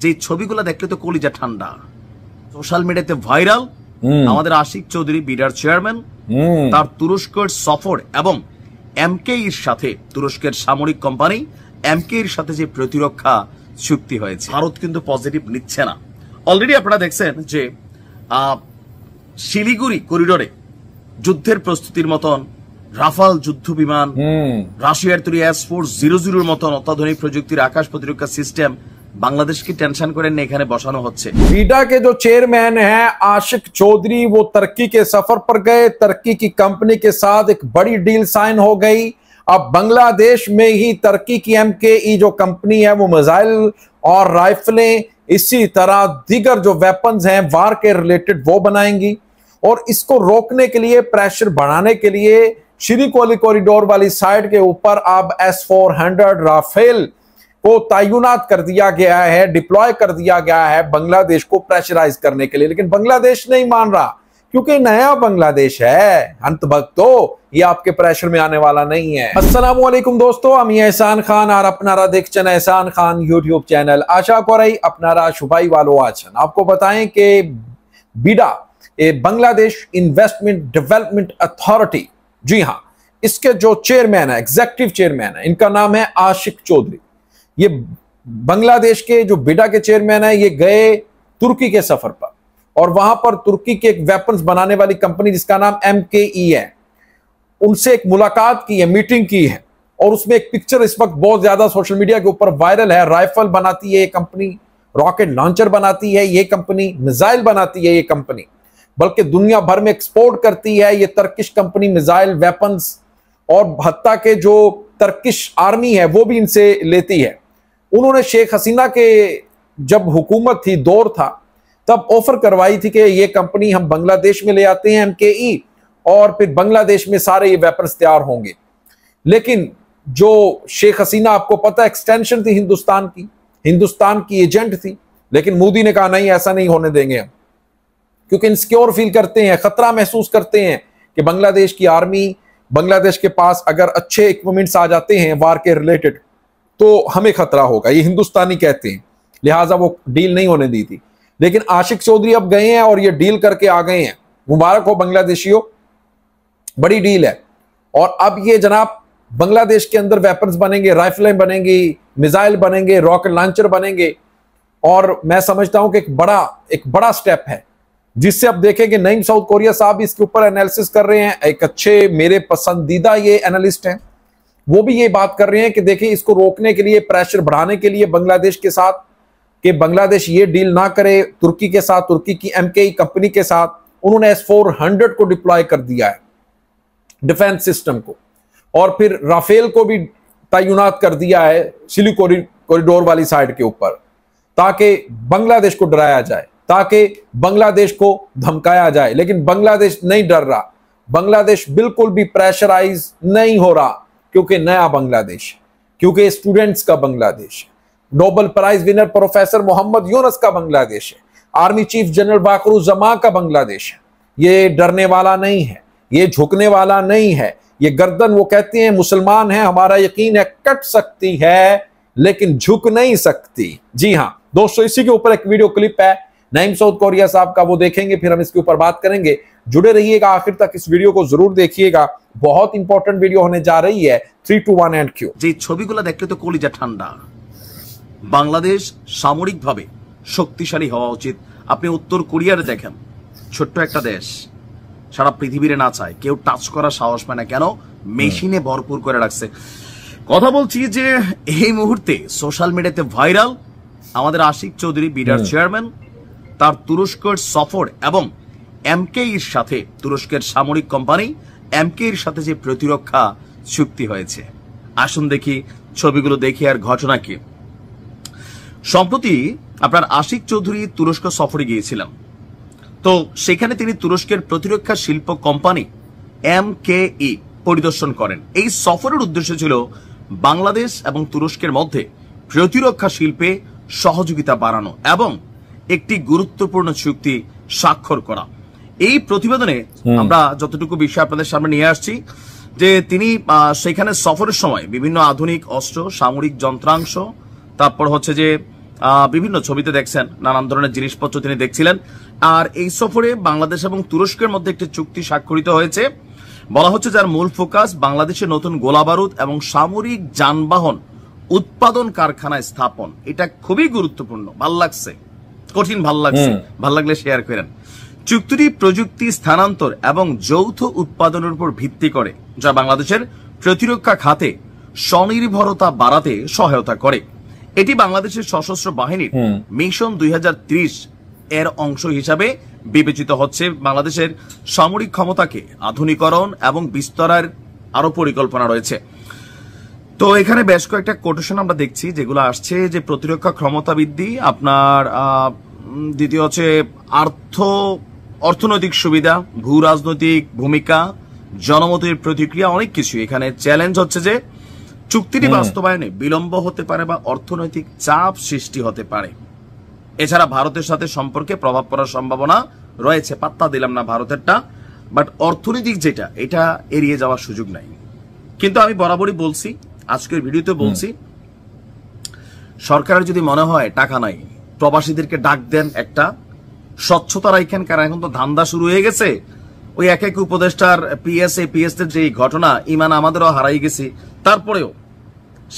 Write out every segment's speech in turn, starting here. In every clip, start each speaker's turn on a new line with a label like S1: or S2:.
S1: যে ছবিগুলো দেখলে তো কলিজা ঠান্ডা। সোশ্যাল মিডিয়াতে ভাইরাল আমাদের আশিক চৌধুরী বিডার চেয়ারম্যান তার তুরস্কের সফর এবং এমকে এর সাথে তুরস্কের সামরিক কোম্পানি এমকে এর সাথে যে প্রতিরক্ষা চুক্তি হয়েছে, ভারত কিন্তু পজিটিভ নিচ্ছে না। অলরেডি আপনারা দেখছেন যে শিলিগুড়ি করিডোরে যুদ্ধের প্রস্তুতির মতন রাফাল যুদ্ধ বিমান, রাশিয়ার তৈরি S-400 মতন অত্যাধুনিক প্রযুক্তির আকাশ প্রতিরক্ষা সিস্টেম बांग्लादेश की टेंशन करें এখানে বসানো হচ্ছে।
S2: बीडा के जो चेयरमैन हैं आशिक चौधरी, वो तुर्की के सफर पर गए। तुर्की की कंपनी के साथ एक बड़ी डील साइन हो गई। अब बांग्लादेश में ही तुर्की की MKE जो कंपनी है वो मिसाइल और राइफलें, इसी तरह दीगर जो वेपन्स हैं वार के रिलेटेड वो बनाएंगी। और इसको रोकने के लिए, प्रेशर बढ़ाने के लिए शिलीगुड़ी कॉरिडोर वाली साइड के ऊपर अब S-400 राफेल को तैनात कर दिया गया है, डिप्लॉय कर दिया गया है बांग्लादेश को प्रेशराइज करने के लिए। लेकिन बांग्लादेश नहीं मान रहा, क्योंकि नया बांग्लादेश है। अंत भक्तो, ये आपके प्रेशर में आने वाला नहीं है। अस्सलाम वालेकुम दोस्तों, আমি এহসান খান আর আপনারা দেখছেন এহসান খান यूट्यूब चैनल। आशा করি আপনারা সবাই ভালো আছেন। आपको बताएं कि बीडा बांग्लादेश इन्वेस्टमेंट डेवलपमेंट अथॉरिटी, जी हाँ, इसके जो चेयरमैन है, एग्जीक्यूटिव चेयरमैन है, इनका नाम है आशिक चौधरी। ये बांग्लादेश के जो बीडा के चेयरमैन है, ये गए तुर्की के सफर पर और वहां पर तुर्की के एक वेपन्स बनाने वाली कंपनी जिसका नाम MKE है, उनसे एक मुलाकात की है, मीटिंग की है। और उसमें एक पिक्चर इस वक्त बहुत ज्यादा सोशल मीडिया के ऊपर वायरल है। राइफल बनाती है ये कंपनी, रॉकेट लॉन्चर बनाती है ये कंपनी, मिसाइल बनाती है ये कंपनी, बल्कि दुनिया भर में एक्सपोर्ट करती है ये तर्किश कंपनी मिसाइल, वेपन्स। और हत्ता के जो तर्किश आर्मी है वो भी इनसे लेती है। उन्होंने शेख हसीना के जब हुकूमत थी, दौर था, तब ऑफर करवाई थी कि ये कंपनी हम बांग्लादेश में ले आते हैं MKE, और फिर बांग्लादेश में सारे ये वेपन्स तैयार होंगे। लेकिन जो शेख हसीना, आपको पता, एक्सटेंशन थी हिंदुस्तान की एजेंट थी। लेकिन मोदी ने कहा नहीं, ऐसा नहीं होने देंगे हम, क्योंकि इनसिक्योर फील करते हैं, खतरा महसूस करते हैं कि बांग्लादेश की आर्मी, बांग्लादेश के पास अगर अच्छे इक्विपमेंट्स आ जाते हैं वार के रिलेटेड तो हमें खतरा होगा, ये हिंदुस्तानी कहते हैं। लिहाजा वो डील नहीं होने दी थी। लेकिन आशिक चौधरी अब गए हैं और ये डील करके आ गए हैं। मुबारक हो बांग्लादेशियों, बड़ी डील है। और अब ये जनाब बांग्लादेश के अंदर वेपन्स बनेंगे, राइफलें बनेंगी, मिसाइल बनेंगे, रॉकेट लॉन्चर बनेंगे। और मैं समझता हूं कि एक बड़ा स्टेप है, जिससे अब देखें कि नईम साउथ कोरिया साहब इसके ऊपर एनालिसिस कर रहे हैं। एक अच्छे, मेरे पसंदीदा ये एनालिस्ट हैं, वो भी ये बात कर रहे हैं कि देखिए इसको रोकने के लिए, प्रेशर बढ़ाने के लिए बांग्लादेश के साथ, कि बांग्लादेश ये डील ना करे तुर्की के साथ, तुर्की की MKE कंपनी के साथ। उन्होंने S-400 को डिप्लॉय कर दिया है, डिफेंस सिस्टम को, और फिर राफेल को भी तैनात कर दिया है शिलीगुड़ी कॉरिडोर वाली साइड के ऊपर, ताकि बांग्लादेश को डराया जाए, ताकि बांग्लादेश को धमकाया जाए। लेकिन बांग्लादेश नहीं डर रहा, बांग्लादेश बिल्कुल भी प्रेशराइज नहीं हो रहा, क्योंकि नया बांग्लादेश है, क्योंकि स्टूडेंट्स का बांग्लादेश है, Nobel prize winner professor Muhammad Yunus का बांग्लादेश है, आर्मी चीफ जनरल बाकरुज्जमान का बांग्लादेश है। ये डरने वाला नहीं है, ये झुकने वाला नहीं है। ये गर्दन, वो कहते हैं मुसलमान है, हमारा यकीन है कट सकती है लेकिन झुक नहीं सकती। जी हाँ दोस्तों, इसी के ऊपर एक वीडियो क्लिप है नईम साउथ कोरिया साहब का, वो देखेंगे, फिर हम इसके ऊपर बात करेंगे। जुड़े रहिएगा आखिर तक, इस वीडियो को जरूर देखिएगा, बहुत इंपॉर्टेंट वीडियो होने जा रही है। 3, 2, 1 एंड क्यू।
S1: যে ছবিগুলো দেখলে তো কলিজা ঠান্ডা। বাংলাদেশ সামরিকভাবে শক্তিশালী হওয়া উচিত। আপনি উত্তর কোরিয়ার দেখেন, ছোট্ট একটা দেশ, সারা পৃথিবীরে না চায়, কেউ টাচ করার সাহস পায় না, কেন? মেশিনে ভরপুর করে রাখছে। কথা বলছি যে এই মুহূর্তে সোশ্যাল মিডিয়াতে ভাইরাল আমাদের আশিক চৌধুরী বিডার চেয়ারম্যান তার তুরস্কের সফর এবং MKE এর সাথে, তুরস্কের সামরিক কোম্পানি MKE এর সাথে যে প্রতিরক্ষা চুক্তি হয়েছে। আসুন দেখি ছবিগুলো, দেখি আর ঘটনা কি। সম্প্রতি আপনার আশিক চৌধুরী তুরস্ক সফরে গিয়েছিলেন, তো সেখানে তিনি তুরস্কের প্রতিরক্ষা শিল্প কোম্পানি MKE পরিদর্শন করেন। এই সফরের উদ্দেশ্য ছিল বাংলাদেশ এবং তুরস্কের মধ্যে প্রতিরক্ষা শিল্পে সহযোগিতা বাড়ানো এবং একটি গুরুত্বপূর্ণ চুক্তি স্বাক্ষর করা। এই প্রতিবেদনে আমরা যতটুকু বিষয় আপনাদের সামনে নিয়ে আসছি যে তিনি সেখানে সফরের সময় বিভিন্ন আধুনিক অস্ত্র, সামরিক যন্ত্রাংশ, তারপর হচ্ছে যে বিভিন্ন ছবিতে দেখছেন, নানান ধরনের জিনিসপত্র তিনি দেখছিলেন। আর এই সফরে বাংলাদেশ এবং তুরস্কের মধ্যে একটি চুক্তি স্বাক্ষরিত হয়েছে, বলা হচ্ছে যার মূল ফোকাস বাংলাদেশে নতুন গোলাবারুদ এবং সামরিক যানবাহন উৎপাদন কারখানা স্থাপন। এটা খুবই গুরুত্বপূর্ণ, ভাল লাগছে, কঠিন ভাল লাগছে, ভাল লাগলে শেয়ার করেন। চুক্তিটি প্রযুক্তি স্থানান্তর এবং যৌথ উৎপাদনের উপর ভিত্তি করে, যা বাংলাদেশের প্রতিরক্ষা খাতে স্বনির্ভরতা বাড়াতে সহায়তা করে। এটি বাংলাদেশের সশস্ত্র বাহিনীর মিশন 2030 এর অংশ হিসাবে বিবেচিত হচ্ছে। বাংলাদেশের সামরিক ক্ষমতাকে আধুনিকরণ এবং বিস্তারের আরো পরিকল্পনা রয়েছে। তো এখানে বেশ কয়েকটা কোটেশন আমরা দেখছি যেগুলো আসছে, যে প্রতিরক্ষা ক্ষমতা বৃদ্ধি, আপনার দ্বিতীয় হচ্ছে অর্থনৈতিক সুবিধা, ভূ রাজনৈতিক ভূমিকা, জনমতের প্রতিক্রিয়া, অনেক কিছু। এখানে চ্যালেঞ্জ হচ্ছে যে চুক্তিটি বাস্তবায়নে বিলম্ব হতে পারে বা অর্থনৈতিক চাপ সৃষ্টি হতে পারে। এছাড়া ভারতের সাথে সম্পর্কে প্রভাব পড়ার সম্ভাবনা রয়েছে, পাত্তা দিলাম না ভারতেরটা, বাট অর্থনৈতিক যেটা, এটা এড়িয়ে যাওয়ার সুযোগ নাই। কিন্তু আমি বরাবরই বলছি, আজকের ভিডিওতে বলছি, সরকারের যদি মনে হয় টাকা নাই, প্রবাসীদেরকে ডাক দেন, একটা স্বচ্ছতা রাখেন, কারণ এখন তো ধান্দা শুরু হয়ে গেছে। ওই এক এক উপদেষ্টার পিএসের যে ঘটনা, ইমান আমাদেরও হারাই গেছি। তারপরেও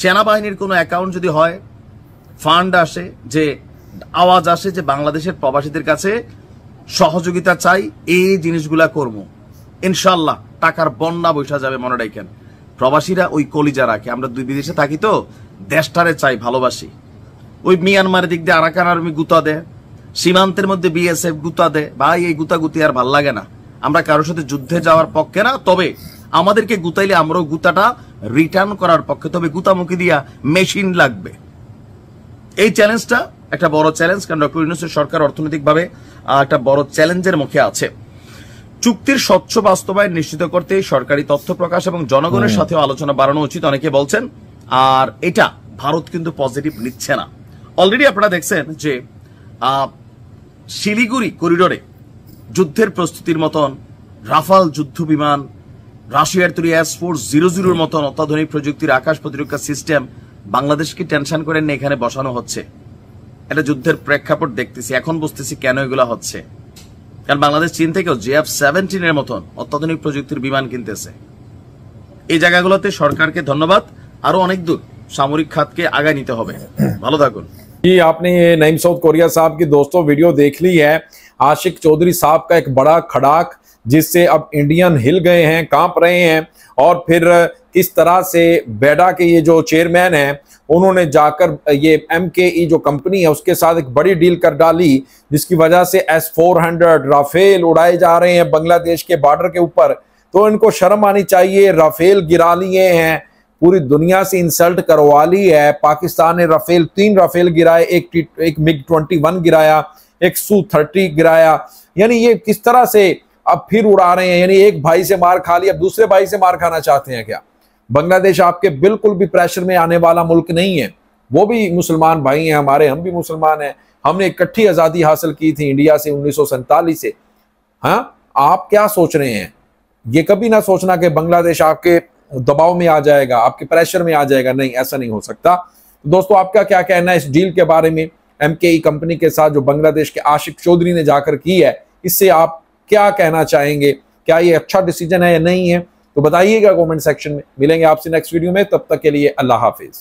S1: সেনাবাহিনীর কোনো অ্যাকাউন্ট যদি হয়, ফান্ড আসে, যে আওয়াজ আসে যে বাংলাদেশের প্রবাসীদের কাছে সহযোগিতা চাই, এই জিনিসগুলা করবো, ইনশাল্লাহ টাকার বন্যা বৈশা যাবে, মনে রাখেন। প্রবাসীরা ওই কলিজা রাখে, আমরা দুই বিদেশে থাকি তো দেশটারে চাই, ভালোবাসি। ওই মিয়ানমারের দিক দিয়ে আরাকান আর্মি গুতা দেয়, সীমান্তের মধ্যে বিএসএফ গুতা দেয়, ভাই এই গুতাগুতি আর ভাল লাগে না। আমরা কারোর সাথে যুদ্ধে যাওয়ার পক্ষে না, তবে আমাদেরকে গুতাইলে আমরাও গুতাটা রিটার্ন করার পক্ষে, তবে গুতামুখী দিয়া মেশিন লাগবে। এই চ্যালেঞ্জটা একটা বড় চ্যালেঞ্জ, কারণ ডক্টর ইউনূসের সরকার অর্থনৈতিকভাবে একটা বড় চ্যালেঞ্জের মুখে আছে। চুক্তির স্বচ্ছ বাস্তবায়ন নিশ্চিত করতে সরকারি তথ্য প্রকাশ এবং জনগণের সাথে আলোচনা বাড়ানো উচিত, অনেকে বলছেন। আর এটা ভারত কিন্তু পজিটিভ নিচ্ছে না। অলরেডি আপনারা দেখছেন যে শিলিগুড়ি করিডোরে যুদ্ধের প্রস্তুতির মতন রাফাল যুদ্ধ বিমান, রাশিয়ার তৈরি S-400 মতন অত্যাধুনিক প্রযুক্তির আকাশ প্রতিরক্ষা সিস্টেম বাংলাদেশকে টেনশন করেন না, এখানে বসানো হচ্ছে। এটা যুদ্ধের প্রেক্ষাপট দেখতেছি, এখন বুঝতেছি কেন এগুলা হচ্ছে। কারণ বাংলাদেশ চীন থেকেও JF-17 এর মতন অত্যাধুনিক প্রযুক্তির বিমান কিনতেছে। এই জায়গাগুলোতে সরকারকে ধন্যবাদ, আরো অনেক দূর সামরিক খাতকে আগায় নিতে হবে। ভালো থাকুন।
S2: जी, आपने ये नईम सऊद कोरिया साहब की दोस्तों वीडियो देख ली है। आशिक चौधरी साहब का एक बड़ा खड़ाक, जिससे अब इंडियन हिल गए हैं, कांप रहे हैं। और फिर किस तरह से बेडा के ये जो चेयरमैन हैं, उन्होंने जाकर ये MKE जो कंपनी है उसके साथ एक बड़ी डील कर डाली, जिसकी वजह से S-400 राफेल उड़ाए जा रहे हैं बांग्लादेश के बॉर्डर के ऊपर। तो इनको शर्म आनी चाहिए, राफेल गिरा लिए हैं, पूरी दुनिया से इंसल्ट करवा ली है। पाकिस्तान ने 3 राफेल गिराए, एक MiG-21 गिराया, एक Su-30 गिराया। यानी ये किस तरह से अब फिर उड़ा रहे हैं, यानी एक भाई से मार खा लिया, अब दूसरे भाई से मार खाना चाहते हैं क्या? बांग्लादेश आपके बिल्कुल भी प्रेशर में आने वाला मुल्क नहीं है। वो भी मुसलमान भाई हैं हमारे, हम भी मुसलमान हैं। हमने इकट्ठी आज़ादी हासिल की थी इंडिया से 1947 से। हाँ, आप क्या सोच रहे हैं? ये कभी ना सोचना कि बांग्लादेश आपके दबाव में आ जाएगा, आपके प्रेशर में आ जाएगा। नहीं, ऐसा नहीं हो सकता। तो दोस्तों, आपका क्या कहना है इस डील के बारे में, MKE कंपनी के साथ जो बांग्लादेश के आशिक चौधरी ने जाकर की है, इससे आप क्या कहना चाहेंगे? क्या ये अच्छा डिसीजन है या नहीं है? तो बताइएगा कमेंट सेक्शन में। मिलेंगे आपसे नेक्स्ट वीडियो में, तब तक के लिए अल्लाह हाफिज।